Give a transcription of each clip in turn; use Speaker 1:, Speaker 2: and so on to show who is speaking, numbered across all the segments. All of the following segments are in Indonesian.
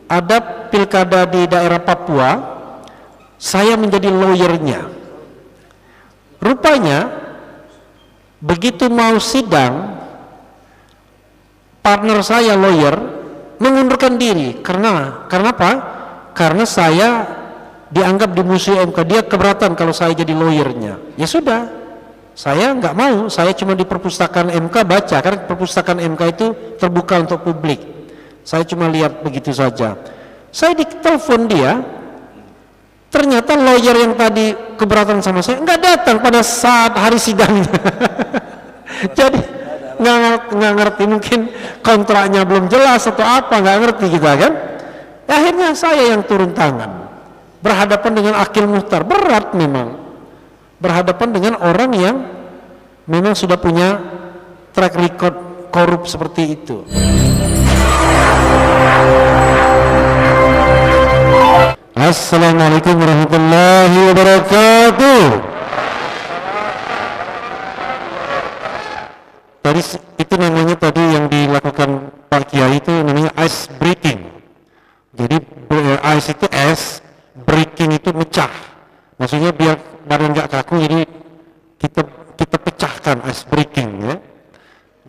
Speaker 1: ada pilkada di daerah Papua, saya menjadi lawyernya. Rupanya begitu mau sidang, partner saya lawyer mengundurkan diri. Karena apa? Karena saya dianggap dimusuhi MK. Dia keberatan kalau saya jadi lawyernya. Ya sudah, saya nggak mau. Saya cuma di perpustakaan MK baca, karena perpustakaan MK itu terbuka untuk publik. Saya cuma lihat begitu saja. Saya ditelepon dia, ternyata lawyer yang tadi keberatan sama saya nggak datang pada saat hari sidangnya. Jadi nggak ngerti, mungkin kontraknya belum jelas atau apa, nggak ngerti kita kan. Akhirnya saya yang turun tangan, berhadapan dengan akil muhtar. Berat memang berhadapan dengan orang yang memang sudah punya track record korup seperti itu. Assalamualaikum warahmatullahi wabarakatuh. Tadi itu namanya, tadi yang dilakukan Pak Kiai itu namanya ice breaking. Jadi ice itu es, breaking itu mecah. Maksudnya biar badan nggak kaku, jadi kita pecahkan, ice breaking ya.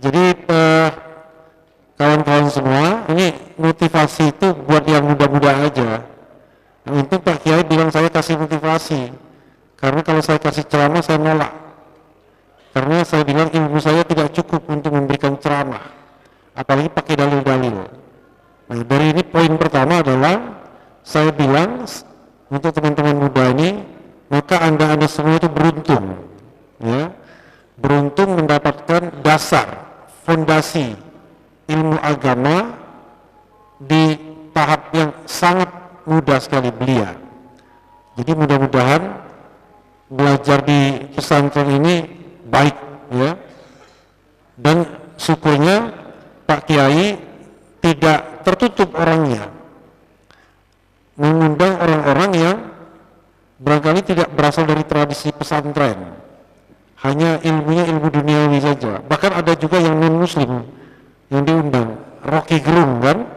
Speaker 1: Jadi kawan-kawan semua, ini motivasi itu buat yang muda-muda aja. Untung Pak Kiai bilang saya kasih motivasi, karena kalau saya kasih ceramah saya nolak, karena saya bilang ilmu saya tidak cukup untuk memberikan ceramah, apalagi pakai dalil-dalil. Nah, dari ini poin pertama adalah saya bilang untuk teman-teman muda ini, maka anda semua itu beruntung ya, beruntung mendapatkan dasar fondasi ilmu agama di tahap yang sangat mudah sekali belia. Jadi mudah-mudahan belajar di pesantren ini baik ya, dan syukurnya Pak Kiai tidak tertutup orangnya, mengundang orang-orang yang barangkali tidak berasal dari tradisi pesantren, hanya ilmunya ilmu duniawi saja. Bahkan ada juga yang non muslim yang diundang, Rocky Gerung kan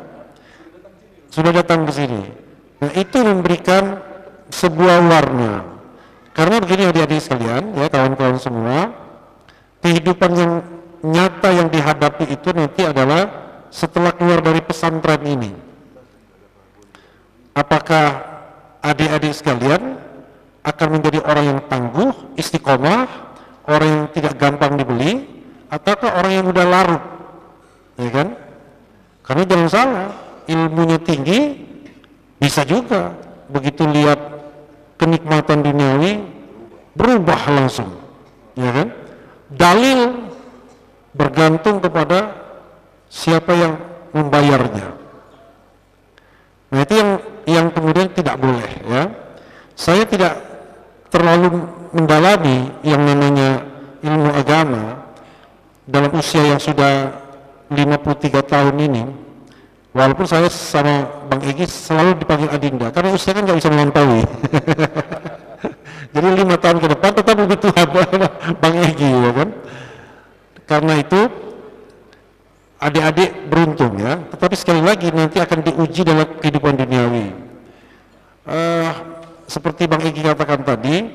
Speaker 1: sudah datang ke sini. Nah, itu memberikan sebuah warna. Karena begini adik-adik sekalian ya, kawan-kawan semua, kehidupan yang nyata yang dihadapi itu nanti adalah setelah keluar dari pesantren ini. Apakah adik-adik sekalian akan menjadi orang yang tangguh, istiqomah, orang yang tidak gampang dibeli, ataukah orang yang mudah larut, ya kan? Karena jangan salah, ilmunya tinggi, bisa juga begitu lihat kenikmatan duniawi berubah langsung, ya kan? Dalil bergantung kepada siapa yang membayarnya. Nah, itu yang kemudian tidak boleh ya. Saya tidak terlalu mendalami yang namanya ilmu agama dalam usia yang sudah 53 tahun ini, walaupun saya sama Bang Egy selalu dipanggil Adinda, karena usia kan nggak bisa melampaui. Jadi 5 tahun ke depan tetap lebih tua Bang Egy ya kan. Karena itu adik-adik beruntung ya, tetapi sekali lagi nanti akan diuji dalam kehidupan duniawi. Seperti Bang Egy katakan tadi,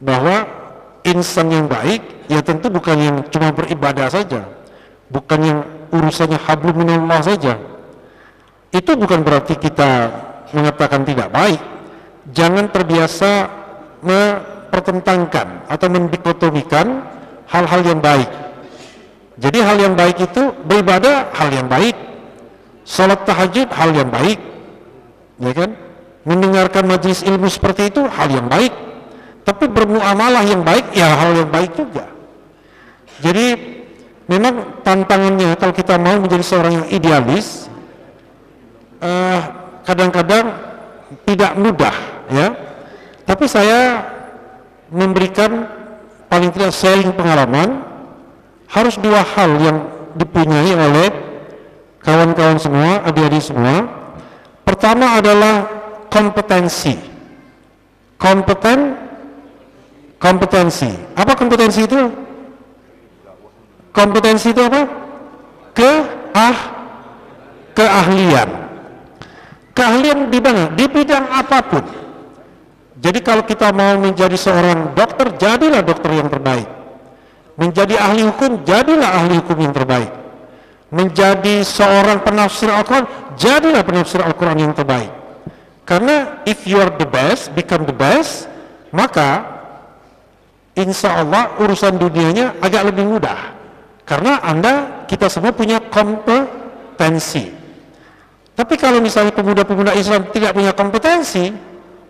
Speaker 1: bahwa insan yang baik ya tentu bukan yang cuma beribadah saja, bukan yang urusannya hablum minallah saja. Itu bukan berarti kita mengatakan tidak baik. Jangan terbiasa mempertentangkan atau mendikotomikan hal-hal yang baik. Jadi hal yang baik itu beribadah, hal yang baik, sholat tahajud, hal yang baik, ya kan? Mendengarkan majelis ilmu seperti itu hal yang baik, tapi bermuamalah yang baik ya hal yang baik juga. Jadi memang tantangannya kalau kita mau menjadi seorang yang idealis, kadang-kadang tidak mudah ya. Tapi saya memberikan paling tidak sharing pengalaman. Harus 2 hal yang dipunyai oleh kawan-kawan semua, adik-adik semua. Pertama adalah kompetensi. Kompetensi. Apa kompetensi itu? Kompetensi itu apa? Keahlian. Keahlian di mana? Di bidang apapun. Jadi kalau kita mau menjadi seorang dokter, jadilah dokter yang terbaik. Menjadi ahli hukum, jadilah ahli hukum yang terbaik. Menjadi seorang penafsir Al-Quran, jadilah penafsir Al-Quran yang terbaik. Karena if you are the best, become the best, maka insya Allah urusan dunianya agak lebih mudah. Karena kita semua punya kompetensi. Tapi kalau misalnya pemuda-pemuda Islam tidak punya kompetensi,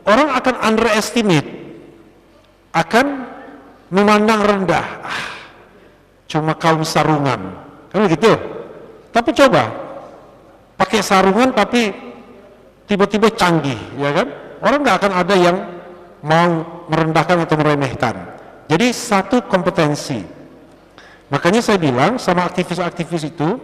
Speaker 1: orang akan underestimate, akan memandang rendah. Cuma kaum sarungan, kan begitu. Tapi coba pakai sarungan tapi tiba-tiba canggih, ya kan? Orang nggak akan ada yang mau merendahkan atau meremehkan. Jadi satu kompetensi. Makanya saya bilang sama aktivis-aktivis itu,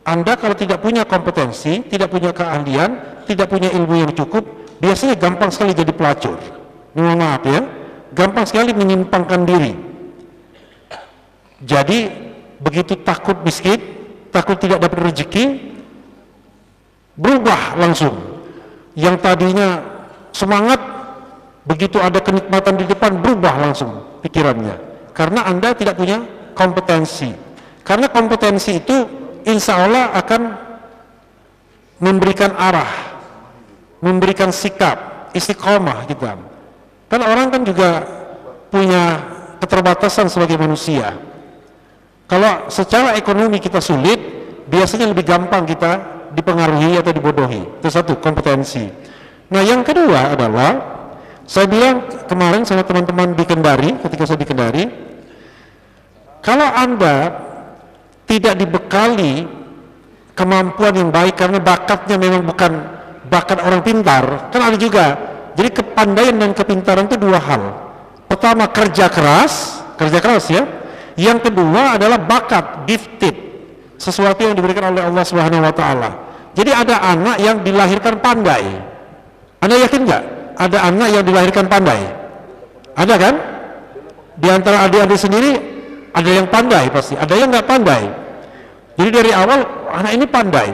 Speaker 1: Anda kalau tidak punya kompetensi, tidak punya keahlian, tidak punya ilmu yang cukup, biasanya gampang sekali jadi pelacur. Mohon maaf ya, gampang sekali menyimpangkan diri. Jadi begitu takut miskin, takut tidak dapat rezeki, berubah langsung. Yang tadinya semangat, begitu ada kenikmatan di depan, berubah langsung pikirannya. Karena Anda tidak punya kompetensi. Karena kompetensi itu insya Allah akan memberikan arah, memberikan sikap, istiqomah kita. Kan orang kan juga punya keterbatasan sebagai manusia. Kalau secara ekonomi kita sulit, biasanya lebih gampang kita dipengaruhi atau dibodohi. Itu satu, kompetensi. Nah yang kedua adalah, saya bilang kemarin sama teman-teman di Kendari, ketika saya di Kendari, kalau Anda tidak dibekali kemampuan yang baik karena bakatnya memang bukan bakat orang pintar, kan ada juga. Jadi kepandaian dan kepintaran itu dua hal. Pertama kerja keras ya. Yang kedua adalah bakat, gifted, sesuatu yang diberikan oleh Allah Subhanahu wa taala. Jadi ada anak yang dilahirkan pandai. Anda yakin nggak? Ada anak yang dilahirkan pandai? Ada kan? Di antara adik-adik sendiri ada yang pandai pasti, ada yang nggak pandai. Jadi dari awal anak ini pandai.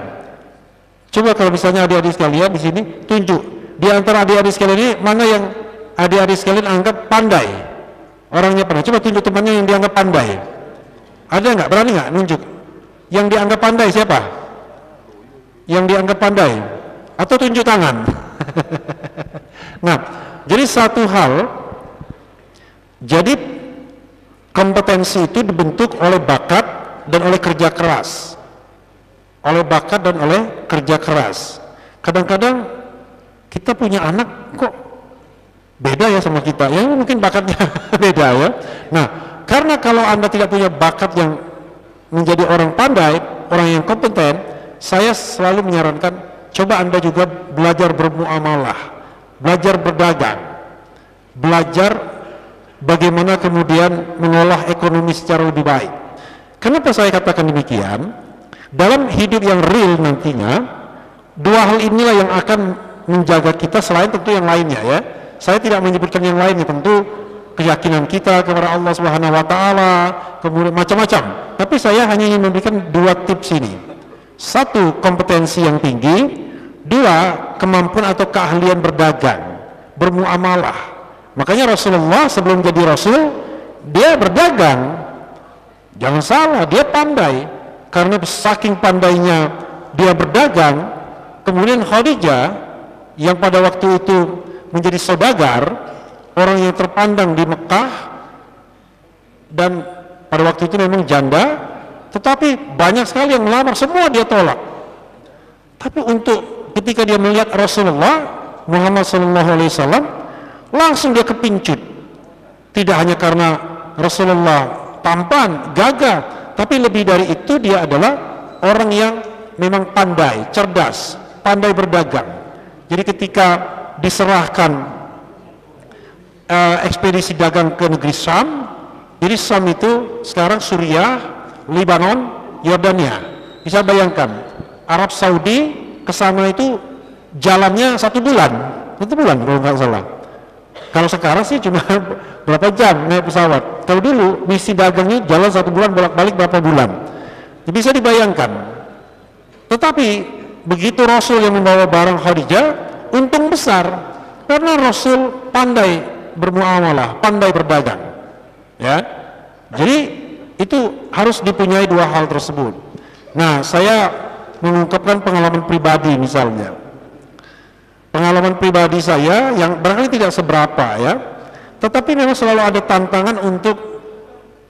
Speaker 1: Coba kalau misalnya adik-adik sekalian di sini tunjuk di antara adik-adik sekalian ini mana yang adik-adik sekalian anggap pandai, orangnya pandai. Coba tunjuk temannya yang dianggap pandai. Ada nggak? Berani nggak nunjuk? Yang dianggap pandai siapa? Yang dianggap pandai? Atau tunjuk tangan? Nah, jadi satu hal, jadi kompetensi itu dibentuk oleh bakat dan oleh kerja keras. Oleh bakat dan oleh kerja keras. Kadang-kadang kita punya anak kok beda ya sama kita, ya mungkin bakatnya beda ya. Nah, karena kalau Anda tidak punya bakat yang menjadi orang pandai, orang yang kompeten, saya selalu menyarankan coba Anda juga belajar bermuamalah, belajar berdagang, belajar bagaimana kemudian mengolah ekonomi secara lebih baik. Kenapa saya katakan demikian? Dalam hidup yang real nantinya, dua hal inilah yang akan menjaga kita selain tentu yang lainnya ya. Saya tidak menyebutkan yang lainnya, tentu keyakinan kita kepada Allah Subhanahu wa taala, kemudian macam-macam. Tapi saya hanya ingin memberikan dua tips ini. Satu, kompetensi yang tinggi. Dua, kemampuan atau keahlian berdagang, bermuamalah. Makanya Rasulullah sebelum jadi Rasul, dia berdagang. Jangan salah, dia pandai. Karena saking pandainya dia berdagang, kemudian Khadijah yang pada waktu itu menjadi saudagar, orang yang terpandang di Mekah, dan pada waktu itu memang janda, tetapi banyak sekali yang melamar, semua dia tolak. Tapi untuk ketika dia melihat Rasulullah Muhammad SAW, langsung dia kepincut. Tidak hanya karena Rasulullah tampan, gagah, tapi lebih dari itu dia adalah orang yang memang pandai, cerdas, pandai berdagang. Jadi ketika diserahkan ekspedisi dagang ke negeri Syam, jadi Syam itu sekarang Suriah, Lebanon, Yordania. Bisa bayangkan, Arab Saudi ke sana itu jalannya 1 bulan, 1 bulan kalau nggak salah. Kalau sekarang sih cuma berapa jam naik pesawat. Kalau dulu misi dagangnya jalan 1 bulan bolak-balik berapa bulan. Jadi bisa dibayangkan. Tetapi begitu Rasul yang membawa barang Khadijah, untung besar karena Rasul pandai bermuamalah, pandai berdagang, ya. Jadi itu harus dipunyai dua hal tersebut. Nah, saya mengungkapkan pengalaman pribadi misalnya. Pengalaman pribadi saya yang barangkali tidak seberapa ya, tetapi memang selalu ada tantangan untuk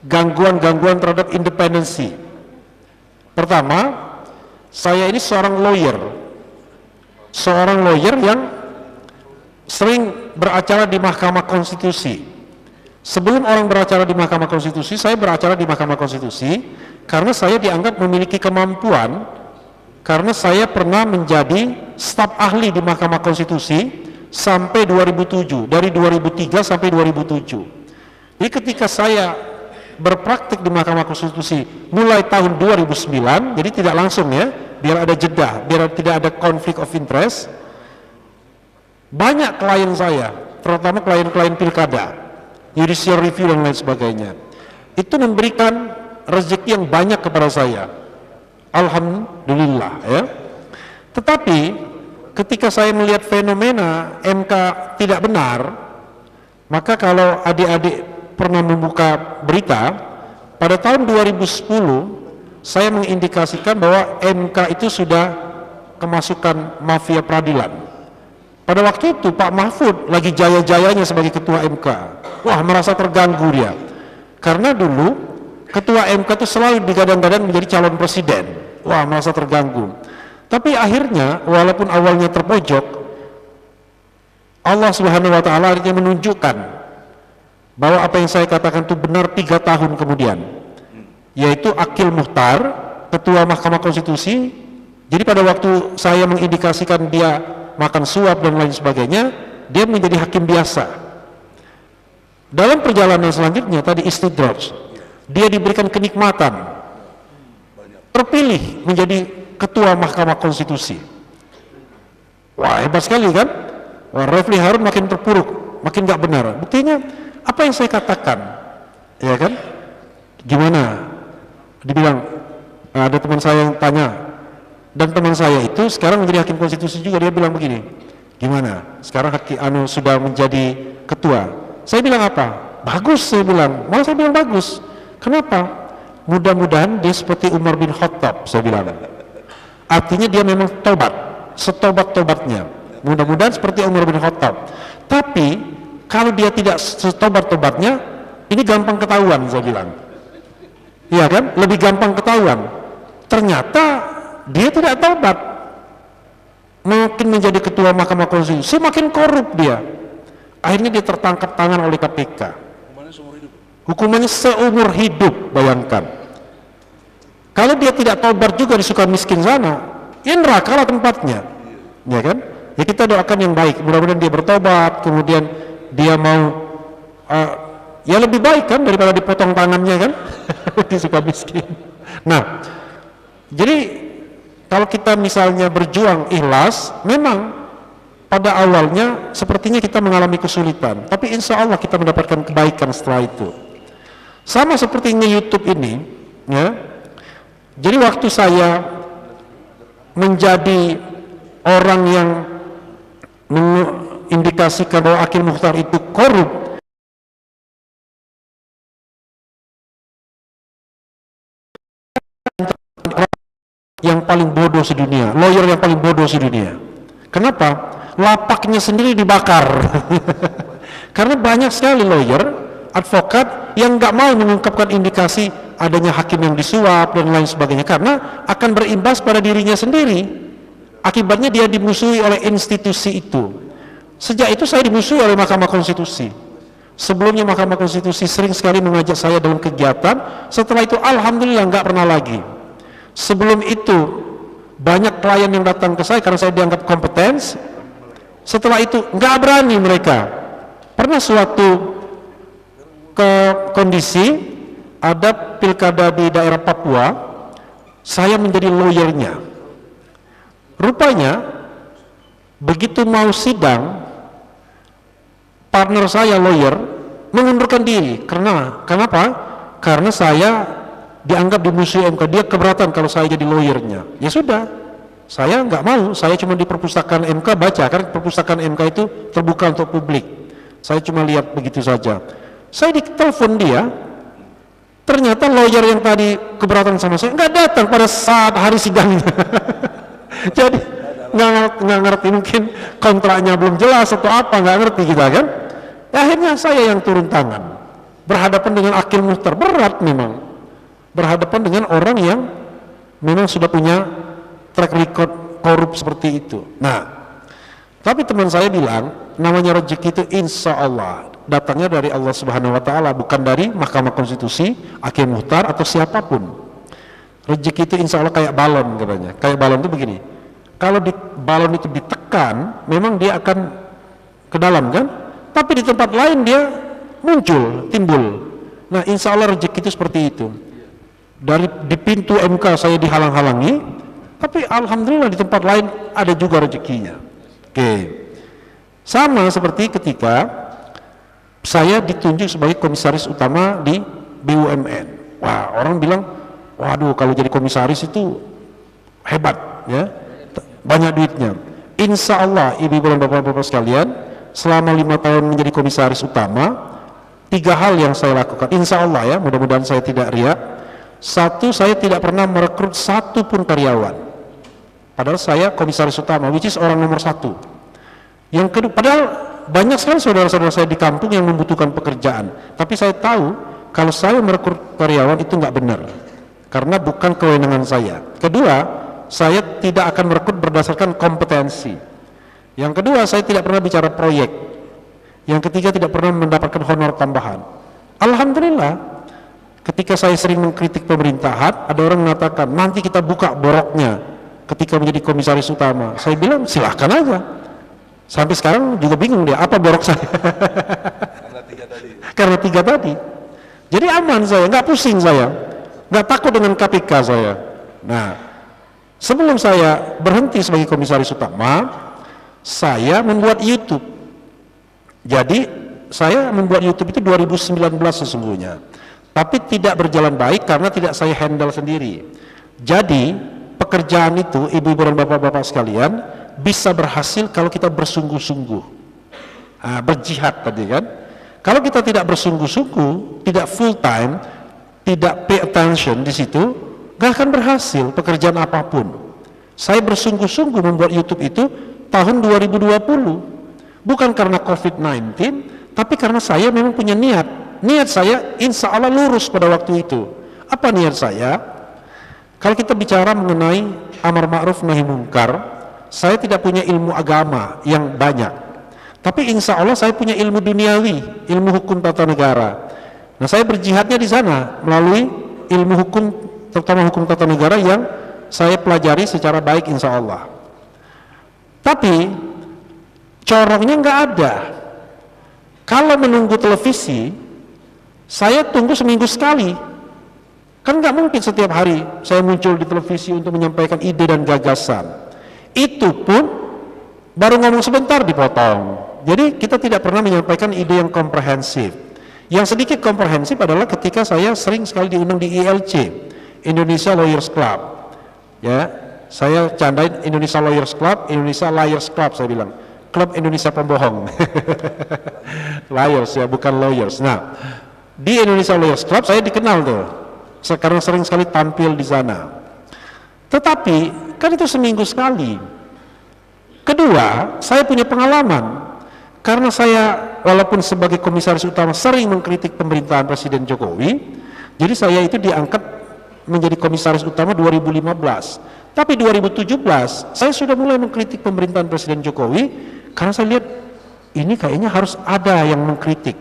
Speaker 1: gangguan-gangguan terhadap independensi. Pertama, saya ini seorang lawyer yang sering beracara di Mahkamah Konstitusi. Sebelum orang beracara di Mahkamah Konstitusi, saya beracara di Mahkamah Konstitusi karena saya dianggap memiliki kemampuan, karena saya pernah menjadi staf ahli di Mahkamah Konstitusi sampai 2007, dari 2003 sampai 2007. Jadi ketika saya berpraktik di Mahkamah Konstitusi mulai tahun 2009, jadi tidak langsung ya, biar ada jeda, biar tidak ada konflik of interest, banyak klien saya, terutama klien-klien pilkada, judicial review dan lain sebagainya, itu memberikan rezeki yang banyak kepada saya. Alhamdulillah ya. Tetapi ketika saya melihat fenomena MK tidak benar, maka kalau adik-adik pernah membuka berita, pada tahun 2010 saya mengindikasikan bahwa MK itu sudah kemasukan mafia peradilan. Pada waktu itu Pak Mahfud lagi jaya-jayanya sebagai ketua MK. Wah, merasa terganggu dia, karena dulu ketua MK itu selalu digadang-gadang menjadi calon presiden. Wah, merasa terganggu. Tapi akhirnya, walaupun awalnya terpojok, Allah Subhanahu wa Ta'ala akhirnya menunjukkan bahwa apa yang saya katakan itu benar 3 tahun kemudian, yaitu Akil Mukhtar, ketua Mahkamah Konstitusi. Jadi pada waktu saya mengindikasikan dia makan suap dan lain sebagainya, dia menjadi hakim biasa. Dalam perjalanan selanjutnya tadi istidraj, dia diberikan kenikmatan, terpilih menjadi ketua Mahkamah Konstitusi. Wah, hebat sekali kan? Wah, Refli Harun makin terpuruk, makin gak benar. Buktinya apa yang saya katakan, ya kan? Gimana? Dibilang, ada teman saya yang tanya, dan teman saya itu sekarang menjadi hakim konstitusi juga, dia bilang begini, gimana? Sekarang sudah menjadi ketua. Saya bilang apa? Bagus, saya bilang. Malah saya bilang bagus. Kenapa? Mudah-mudahan dia seperti Umar bin Khattab, saya bilang. Artinya dia memang tobat, setobat-tobatnya. Mudah-mudahan seperti Umar bin Khattab. Tapi kalau dia tidak setobat-tobatnya, ini gampang ketahuan, saya bilang. Iya kan? Lebih gampang ketahuan. Ternyata dia tidak tobat, makin menjadi ketua Mahkamah Konstitusi, semakin korup dia. Akhirnya dia tertangkap tangan oleh KPK. Hukumannya seumur hidup, bayangkan. Kalau dia tidak tobat juga di Sukamiskin sana, ya neraka lah tempatnya, ya kan? Ya kita doakan yang baik, mudah-mudahan dia bertobat, kemudian dia mau ya lebih baik kan daripada dipotong tangannya kan di Sukamiskin. Nah, jadi kalau kita misalnya berjuang ikhlas, memang pada awalnya sepertinya kita mengalami kesulitan, tapi insya Allah kita mendapatkan kebaikan setelah itu. Sama sepertinya YouTube ini, ya. Jadi waktu saya menjadi orang yang mengindikasikan bahwa Akil Mukhtar itu korup, yang paling bodoh sedunia, lawyer yang paling bodoh sedunia. Kenapa? Lapaknya sendiri dibakar. Karena banyak sekali lawyer, advokat yang nggak mau mengungkapkan indikasi adanya hakim yang disuap dan lain sebagainya, karena akan berimbas pada dirinya sendiri. Akibatnya dia dimusuhi oleh institusi itu. Sejak itu saya dimusuhi oleh Mahkamah Konstitusi. Sebelumnya Mahkamah Konstitusi sering sekali mengajak saya dalam kegiatan, setelah itu alhamdulillah nggak pernah lagi. Sebelum itu banyak klien yang datang ke saya karena saya dianggap kompeten. Setelah itu nggak berani mereka. Pernah suatu kondisi ada pilkada di daerah Papua, saya menjadi lawyernya. Rupanya begitu mau sidang, partner saya lawyer mengundurkan diri. Kenapa? Karena saya dianggap dimusuhi MK, dia keberatan kalau saya jadi lawyernya. Ya sudah, Saya nggak mau, saya cuma di perpustakaan MK baca, karena perpustakaan MK itu terbuka untuk publik. Saya cuma lihat begitu saja. Saya ditelepon dia, ternyata lawyer yang tadi keberatan sama saya nggak datang pada saat hari sidangnya. Jadi nggak ngerti, mungkin kontraknya belum jelas atau apa, nggak ngerti kita kan. Akhirnya saya yang turun tangan, berhadapan dengan akil muhtar, berat memang, berhadapan dengan orang yang memang sudah punya track record korup seperti itu. Nah, tapi teman saya bilang, namanya rezeki itu insya Allah datangnya dari Allah Subhanahu Wa Taala, bukan dari Mahkamah Konstitusi, Hakim Muhtar atau siapapun. Rezeki itu insya Allah kayak balon katanya. Kayak balon itu begini, kalau di balon itu ditekan, memang dia akan ke dalam kan? Tapi di tempat lain dia muncul, timbul. Nah, insya Allah rezeki itu seperti itu. Di pintu MK saya dihalang-halangi, tapi alhamdulillah di tempat lain ada juga rezekinya. Oke. Sama seperti ketika saya ditunjuk sebagai komisaris utama di BUMN. Wah, orang bilang, waduh kalau jadi komisaris itu hebat ya, banyak duitnya. Insya Allah ibu-ibu dan bapak-bapak sekalian, selama 5 tahun menjadi komisaris utama, 3 hal yang saya lakukan, insya Allah ya, mudah-mudahan saya tidak riak. Satu, saya tidak pernah merekrut satu pun karyawan, padahal saya komisaris utama, which is orang nomor 1. Yang kedua, padahal banyak sekali saudara-saudara saya di kampung yang membutuhkan pekerjaan, tapi saya tahu kalau saya merekrut karyawan itu nggak benar, karena bukan kewenangan saya. Kedua, saya tidak akan merekrut berdasarkan kompetensi. Yang kedua, saya tidak pernah bicara proyek. Yang ketiga, tidak pernah mendapatkan honor tambahan. Alhamdulillah, ketika saya sering mengkritik pemerintahan, ada orang mengatakan nanti kita buka boroknya ketika menjadi komisaris utama. Saya bilang silahkan aja. Sampai sekarang juga bingung dia apa borok saya. Karena 3 tadi. Jadi aman saya, nggak pusing saya, nggak takut dengan KPK saya. Nah, sebelum saya berhenti sebagai komisaris utama, saya membuat YouTube. Jadi saya membuat YouTube itu 2019 sesungguhnya, tapi tidak berjalan baik karena tidak saya handle sendiri. Jadi pekerjaan itu, ibu-ibu dan bapak-bapak sekalian, bisa berhasil kalau kita bersungguh-sungguh, berjihad tadi kan. Kalau kita tidak bersungguh-sungguh, tidak full time, tidak pay attention di situ, gak akan berhasil pekerjaan apapun. Saya bersungguh-sungguh membuat YouTube itu tahun 2020, bukan karena COVID-19, tapi karena saya memang punya niat. Niat saya insya Allah lurus pada waktu itu. Apa niat saya? Kalau kita bicara mengenai amar ma'ruf nahi mungkar, saya tidak punya ilmu agama yang banyak, tapi insya Allah saya punya ilmu duniawi, ilmu hukum tata negara. Nah, saya berjihadnya di sana melalui ilmu hukum, terutama hukum tata negara yang saya pelajari secara baik insya Allah. Tapi corongnya nggak ada. Kalau menunggu televisi, saya tunggu seminggu sekali. Kan nggak mungkin setiap hari saya muncul di televisi untuk menyampaikan ide dan gagasan. Itu pun baru ngomong sebentar dipotong. Jadi kita tidak pernah menyampaikan ide yang komprehensif. Yang sedikit komprehensif adalah ketika saya sering sekali diundang di ILC, Indonesia Lawyers Club. Ya, saya candain Indonesia Lawyers Club, Indonesia Liars Club saya bilang. Klub Indonesia pembohong. Liars ya, bukan lawyers. Nah, di Indonesia Lawyers Club saya dikenal tuh. Sekarang sering sekali tampil di sana. Tetapi kan itu seminggu sekali. Kedua, saya punya pengalaman karena saya walaupun sebagai komisaris utama sering mengkritik pemerintahan Presiden Jokowi, jadi saya itu diangkat menjadi komisaris utama 2015. Tapi 2017 saya sudah mulai mengkritik pemerintahan Presiden Jokowi karena saya lihat ini kayaknya harus ada yang mengkritik.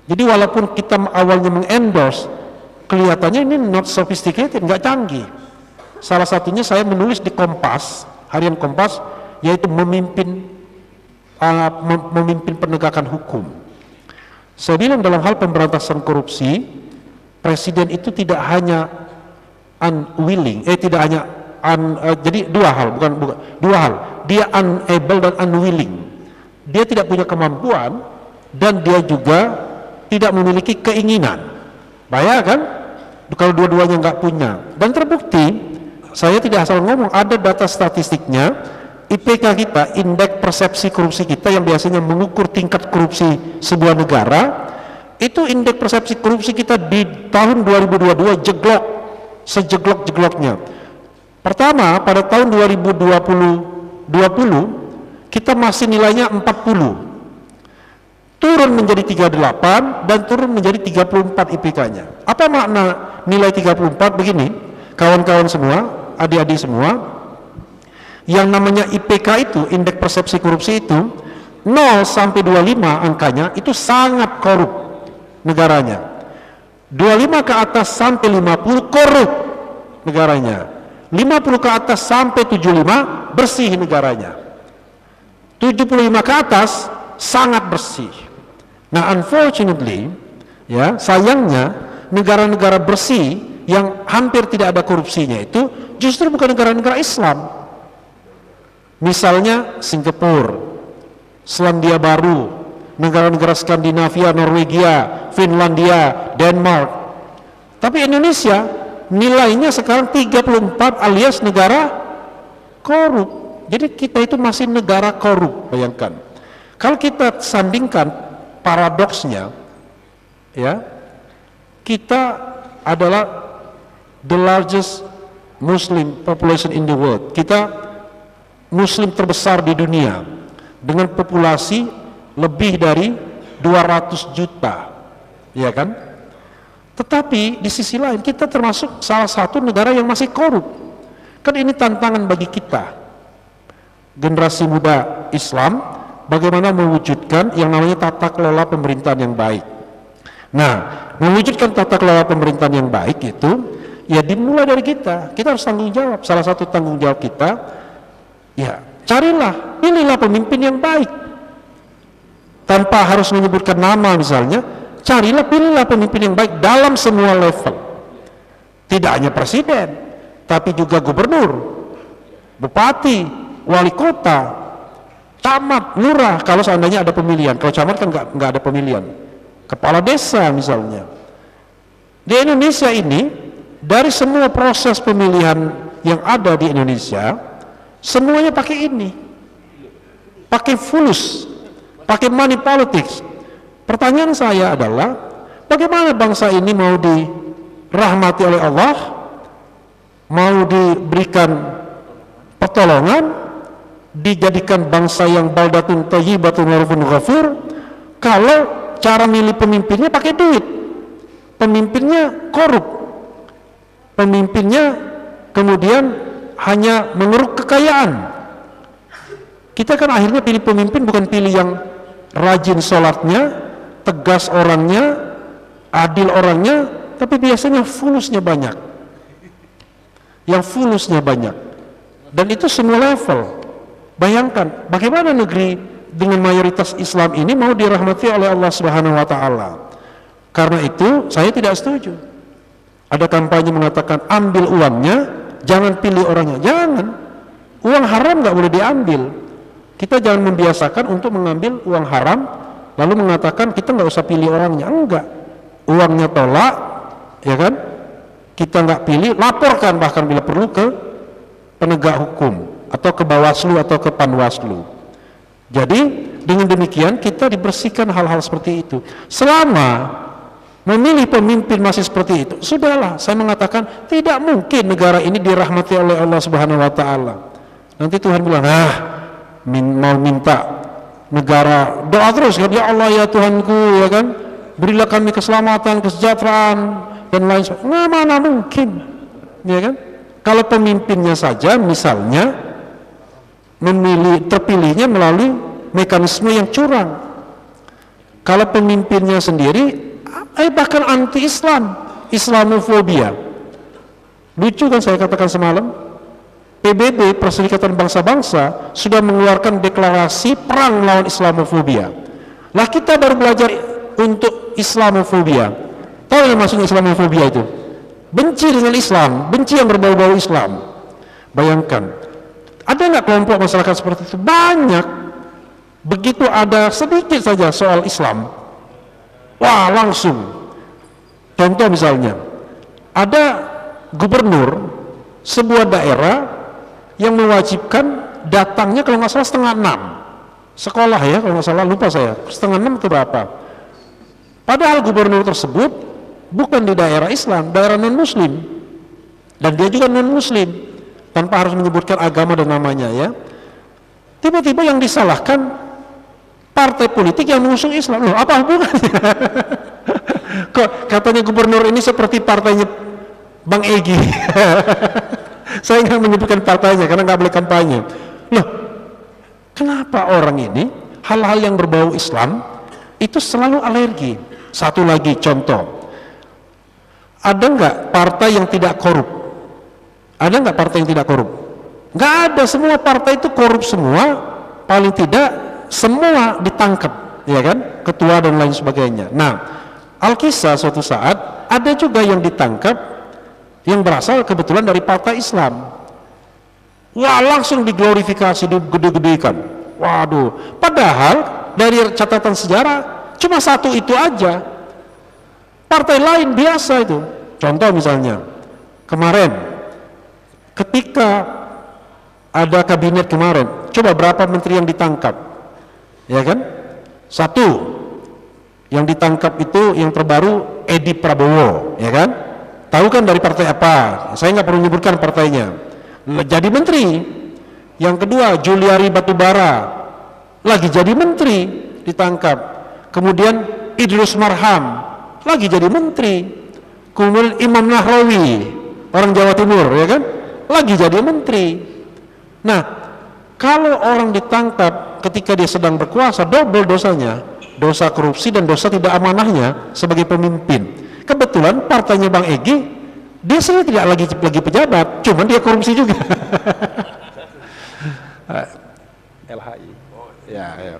Speaker 1: Jadi walaupun kita awalnya mengendorse, kelihatannya ini not sophisticated, nggak canggih. Salah satunya saya menulis di Kompas, harian Kompas, yaitu memimpin penegakan hukum. Saya bilang dalam hal pemberantasan korupsi, Presiden itu tidak hanya unwilling, tidak hanya jadi dua hal, dua hal. Dia unable dan unwilling. Dia tidak punya kemampuan dan dia juga tidak memiliki keinginan. Bayangkan kalau dua-duanya nggak punya. Dan terbukti saya tidak asal ngomong, ada data statistiknya. IPK kita, indeks persepsi korupsi kita yang biasanya mengukur tingkat korupsi sebuah negara, itu indeks persepsi korupsi kita di tahun 2022 jeglok, sejeglok-jegloknya. Pertama, pada tahun 2020 kita masih nilainya 40, turun menjadi 38 dan turun menjadi 34 IPK-nya. Apa makna nilai 34? Begini, kawan-kawan semua, adik-adik semua, yang namanya IPK itu, indeks persepsi korupsi itu, 0 sampai 25 angkanya itu sangat korup negaranya. 25 ke atas sampai 50 korup negaranya. 50 ke atas sampai 75 bersih negaranya. 75 ke atas sangat bersih. Nah, unfortunately, ya, sayangnya negara-negara bersih yang hampir tidak ada korupsinya itu justru bukan negara-negara Islam. Misalnya Singapura, Selandia Baru, negara-negara Skandinavia, Norwegia, Finlandia, Denmark. Tapi Indonesia nilainya sekarang 34 alias negara korup. Jadi kita itu masih negara korup, bayangkan. Kalau kita sandingkan paradoksnya, ya, kita adalah the largest Muslim population in the world. Kita Muslim terbesar di dunia dengan populasi lebih dari 200 juta, ya kan? Tetapi di sisi lain kita termasuk salah satu negara yang masih korup. Kan ini tantangan bagi kita, generasi muda Islam, bagaimana mewujudkan yang namanya tata kelola pemerintahan yang baik. Nah, mewujudkan tata kelola pemerintahan yang baik itu ya dimulai dari kita. Kita harus tanggung jawab. Salah satu tanggung jawab kita, ya, carilah, pilihlah pemimpin yang baik. Tanpa harus menyebutkan nama misalnya, carilah, pilihlah pemimpin yang baik dalam semua level. Tidak hanya presiden, tapi juga gubernur, bupati, wali kota, camat, lurah, kalau seandainya ada pemilihan. Kalau camat kan nggak ada pemilihan. Kepala desa misalnya. Di Indonesia ini, dari semua proses pemilihan yang ada di Indonesia, semuanya pakai ini, pakai fulus, pakai money politics. Pertanyaan saya adalah, bagaimana bangsa ini mau dirahmati oleh Allah, mau diberikan pertolongan, dijadikan bangsa yang baldatun thayyibatun wa rabbun ghafur, kalau cara milih pemimpinnya pakai duit, pemimpinnya korup, pemimpinnya kemudian hanya mengeruk kekayaan. Kita kan akhirnya pilih pemimpin bukan pilih yang rajin sholatnya, tegas orangnya, adil orangnya, tapi biasanya fulusnya banyak. Yang fulusnya banyak. Dan itu semua level. Bayangkan bagaimana negeri dengan mayoritas Islam ini mau dirahmati oleh Allah Subhanahu wa taala. Karena itu saya tidak setuju. Ada kampanye mengatakan ambil uangnya, jangan pilih orangnya. Jangan. Uang haram nggak boleh diambil. Kita jangan membiasakan untuk mengambil uang haram lalu mengatakan kita nggak usah pilih orangnya. Enggak. Uangnya tolak, ya kan? Kita nggak pilih, laporkan bahkan bila perlu ke penegak hukum atau ke Bawaslu atau ke Panwaslu. Jadi dengan demikian kita dibersihkan hal-hal seperti itu. Selama memilih pemimpin masih seperti itu, sudahlah, saya mengatakan tidak mungkin negara ini dirahmati oleh Allah Subhanahu wa taala. Nanti Tuhan bilang, mau minta negara, doa terus kan, ya Allah ya Tuhanku, ya kan, berilah kami keselamatan, kesejahteraan dan lain sebagainya. Nah, mana mungkin, ya kan? Kalau pemimpinnya saja misalnya terpilihnya melalui mekanisme yang curang. Kalau pemimpinnya sendiri bahkan anti-Islam, Islamofobia. Lucu kan saya katakan semalam, PBB, Perserikatan Bangsa-Bangsa, sudah mengeluarkan deklarasi perang melawan Islamofobia. Lah kita baru belajar untuk Islamofobia. Tahu yang maksudnya Islamofobia itu? Benci dengan Islam, benci yang berbau-bau Islam. Bayangkan, ada nggak kelompok masyarakat seperti itu? Banyak. Begitu ada sedikit saja soal Islam, wah langsung. Contoh misalnya, ada gubernur sebuah daerah yang mewajibkan datangnya kalau nggak salah 5:30 sekolah ya, kalau nggak salah, lupa saya 5:30 atau berapa. Padahal gubernur tersebut bukan di daerah Islam, daerah non muslim, dan dia juga non muslim, tanpa harus menyebutkan agama dan namanya ya. Tiba-tiba yang disalahkan partai politik yang mengusung Islam. Loh, apa hubungannya? Kok katanya gubernur ini seperti partainya Bang Egy. Saya nggak menyebutkan partainya karena nggak boleh kampanye. Loh, kenapa orang ini hal-hal yang berbau Islam itu selalu alergi? Satu lagi contoh, ada nggak partai yang tidak korup? Ada nggak partai yang tidak korup? Nggak ada, semua partai itu korup semua, paling tidak semua ditangkap, ya kan? Ketua dan lain sebagainya. Nah, Alkisah suatu saat ada juga yang ditangkap yang berasal kebetulan dari partai Islam. Wah, langsung diglorifikasi, digede-gedekan. Waduh, padahal dari catatan sejarah cuma satu itu aja. Partai lain biasa itu. Contoh misalnya, kemarin ketika ada kabinet kemarin, coba berapa menteri yang ditangkap, ya kan? Satu yang ditangkap itu yang terbaru Edi Prabowo, ya kan? Tahu kan dari partai apa? Saya nggak perlu menyebutkan partainya. Jadi menteri. Yang kedua Juliari Batubara, lagi jadi menteri, ditangkap. Kemudian Idrus Marham, lagi jadi menteri. Kemudian Imam Nahrawi, orang Jawa Timur, ya kan? Lagi jadi menteri. Nah, kalau orang ditangkap ketika dia sedang berkuasa, double dosanya, dosa korupsi dan dosa tidak amanahnya sebagai pemimpin. Kebetulan partainya Bang Egy, dia sebenarnya tidak lagi pejabat, cuman dia korupsi juga. LHI. Ya.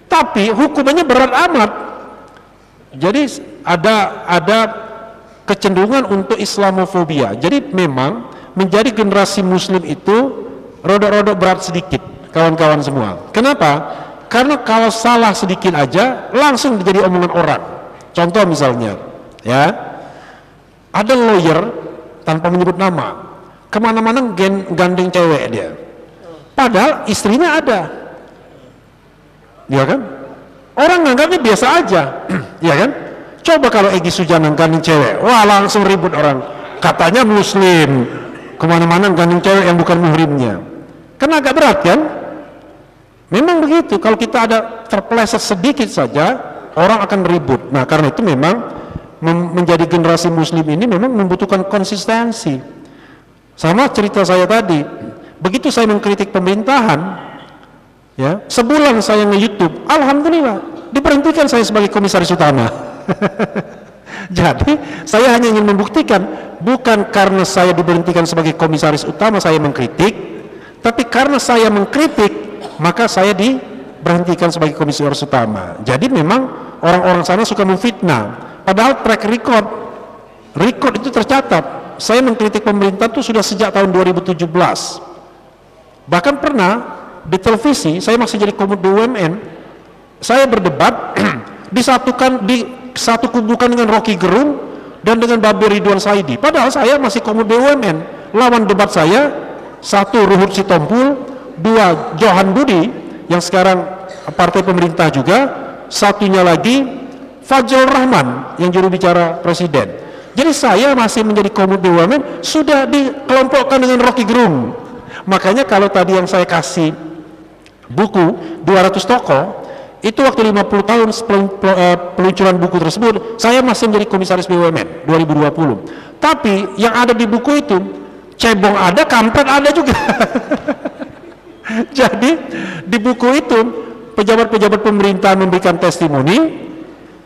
Speaker 1: Tapi hukumannya berat amat. Jadi ada kecenderungan untuk Islamofobia. Jadi memang menjadi generasi Muslim itu rodok-rodok berat sedikit, kawan-kawan semua. Kenapa? Karena kalau salah sedikit aja langsung jadi omongan orang. Contoh misalnya, ya, ada lawyer tanpa menyebut nama, kemana-mana gandeng cewek dia, padahal istrinya ada, ya kan? Orang nganggapnya biasa aja, ya kan? Coba kalau Egy Sujana gandeng cewek, wah langsung ribut orang, katanya Muslim, kemana-mana gandeng cewek yang bukan muhrimnya. Kan agak berat kan? Memang begitu, kalau kita ada terpeleset sedikit saja orang akan ribut. Nah, karena itu memang menjadi generasi Muslim ini memang membutuhkan konsistensi. Sama cerita saya tadi, begitu saya mengkritik pemerintahan, ya, sebulan saya nge-YouTube, alhamdulillah diberhentikan saya sebagai komisaris utama. Jadi saya hanya ingin membuktikan, bukan karena saya diberhentikan sebagai komisaris utama saya mengkritik, tapi karena saya mengkritik maka saya diberhentikan sebagai komisaris utama. Jadi memang orang-orang sana suka memfitnah, padahal track record itu tercatat. Saya mengkritik pemerintah itu sudah sejak tahun 2017. Bahkan pernah di televisi, saya masih jadi Komod BUMN, saya berdebat disatukan dengan Rocky Gerung dan dengan Babe Ridwan Saidi. Padahal saya masih Komod BUMN. Lawan debat saya, satu Ruhut Sitompul, dua Johan Budi yang sekarang partai pemerintah juga, satunya lagi Fajrul Rahman yang juru bicara presiden. Jadi saya masih menjadi Komod BUMN sudah dikelompokkan dengan Rocky Gerung. Makanya kalau tadi yang saya kasih buku 200 tokoh itu waktu 50 tahun peluncuran buku tersebut saya masih menjadi komisaris BUMN 2020. Tapi yang ada di buku itu cebong ada, kampret ada juga. Jadi di buku itu pejabat-pejabat pemerintah memberikan testimoni,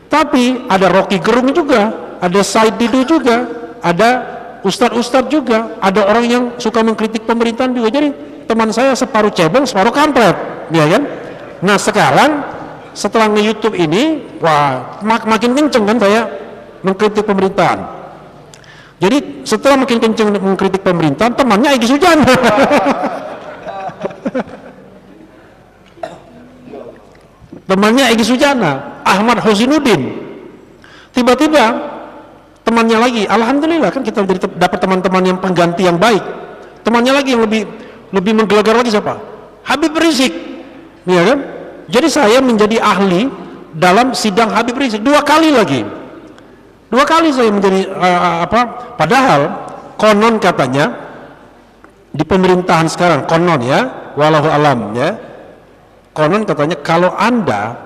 Speaker 1: tapi ada Rocky Gerung juga, ada Said Didu juga, ada ustadz-ustadz juga, ada orang yang suka mengkritik pemerintahan juga. Jadi teman saya separuh cebong, separuh kampret, ya kan? Nah sekarang setelah nge-YouTube ini, wah makin kenceng kan saya mengkritik pemerintahan. Jadi setelah makin kenceng mengkritik pemerintahan, temannya Egy Sujana. Temannya Egy Sujana, Ahmad Hosinuddin. Tiba-tiba temannya lagi, alhamdulillah kan kita dapat teman-teman yang pengganti yang baik. Temannya lagi yang lebih menggelegar lagi siapa? Habib Rizik, ya kan? Jadi saya menjadi ahli dalam sidang Habib Rizik 2 kali lagi. 2 kali saya menjadi padahal konon katanya di pemerintahan sekarang, konon ya, walau alam ya, konon katanya kalau Anda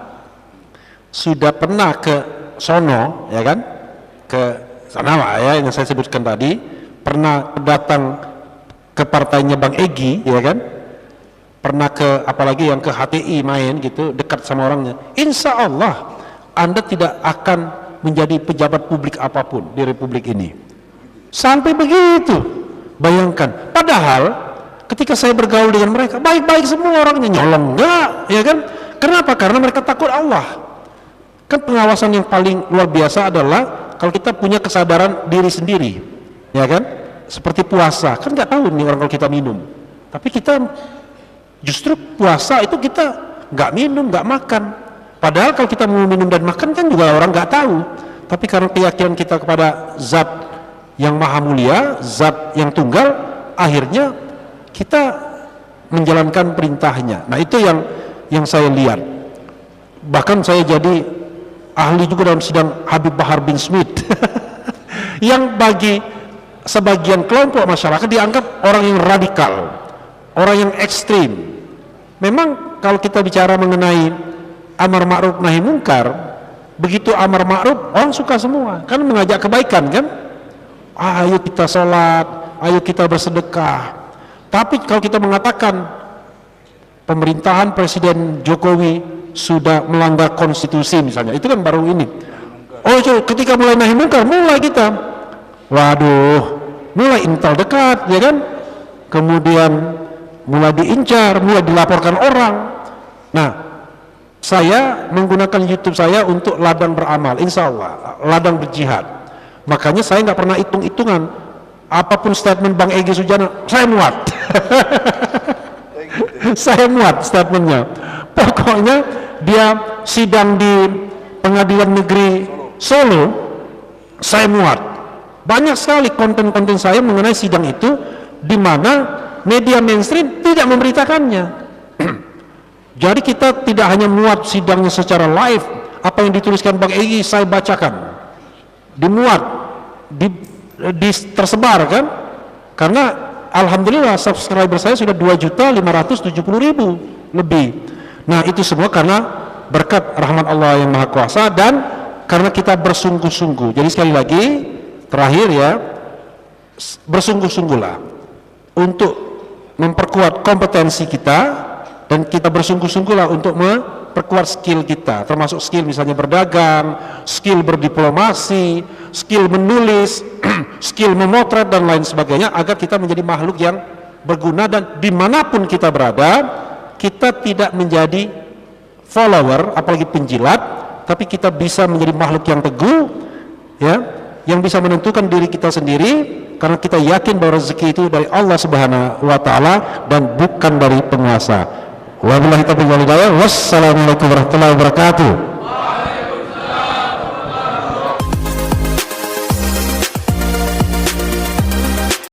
Speaker 1: sudah pernah ke sono, ya kan, ke sana lah ya, yang saya sebutkan tadi, pernah datang ke partainya Bang Egy, ya kan, pernah ke apalagi yang ke HTI main gitu, dekat sama orangnya, insya Allah Anda tidak akan menjadi pejabat publik apapun di republik ini. Sampai begitu, bayangkan. Padahal ketika saya bergaul dengan mereka, baik-baik semua orangnya, nyolong enggak, ya kan? Kenapa? Karena mereka takut Allah. Kan pengawasan yang paling luar biasa adalah kalau kita punya kesadaran diri sendiri, ya kan? Seperti puasa, kan nggak tahu nih orang kalau kita minum, tapi kita justru puasa itu kita nggak minum, nggak makan. Padahal kalau kita mau minum dan makan kan juga orang nggak tahu. Tapi karena keyakinan kita kepada Zat yang maha mulia, Zat yang tunggal, akhirnya kita menjalankan perintahnya. Nah itu yang saya lihat. Bahkan saya jadi ahli juga dalam sidang Habib Bahar bin Smith yang bagi sebagian kelompok masyarakat dianggap orang yang radikal, orang yang ekstrim. Memang kalau kita bicara mengenai amar ma'ruf nahi mungkar, begitu amar ma'ruf orang suka semua, kan mengajak kebaikan kan, ayo kita sholat, ayo kita bersedekah. Tapi kalau kita mengatakan pemerintahan Presiden Jokowi sudah melanggar konstitusi misalnya, itu kan baru ini. Oh ketika mulai nahi mungkar, mulai kita, waduh, mulai intel dekat, ya kan, kemudian mulai diincar, mulai dilaporkan orang. Nah, saya menggunakan YouTube saya untuk ladang beramal, insya Allah, ladang berjihad. Makanya saya nggak pernah hitung-hitungan, apapun statement Bang Egy Sujana, saya muat. Saya muat statementnya. Pokoknya dia sidang di Pengadilan Negeri Solo, saya muat. Banyak sekali konten-konten saya mengenai sidang itu, di mana media mainstream tidak memberitakannya. Jadi kita tidak hanya muat sidangnya secara live, apa yang dituliskan Bang Egy saya bacakan, dimuat, tersebar kan, karena alhamdulillah subscriber saya sudah 2.570.000 lebih. Nah itu semua karena berkat rahmat Allah yang Maha Kuasa dan karena kita bersungguh-sungguh. Jadi sekali lagi terakhir ya, bersungguh-sungguhlah untuk memperkuat kompetensi kita, dan kita bersungguh-sungguhlah untuk memperkuat skill kita, termasuk skill misalnya berdagang, skill berdiplomasi, skill menulis, skill memotret dan lain sebagainya, agar kita menjadi makhluk yang berguna, dan dimanapun kita berada kita tidak menjadi follower apalagi penjilat, tapi kita bisa menjadi makhluk yang teguh ya, yang bisa menentukan diri kita sendiri, karena kita yakin bahwa rezeki itu dari Allah Subhanahu wa taala dan bukan dari penguasa. Wabillahi taufiq wal hidayah. Wassalamualaikum warahmatullahi wabarakatuh.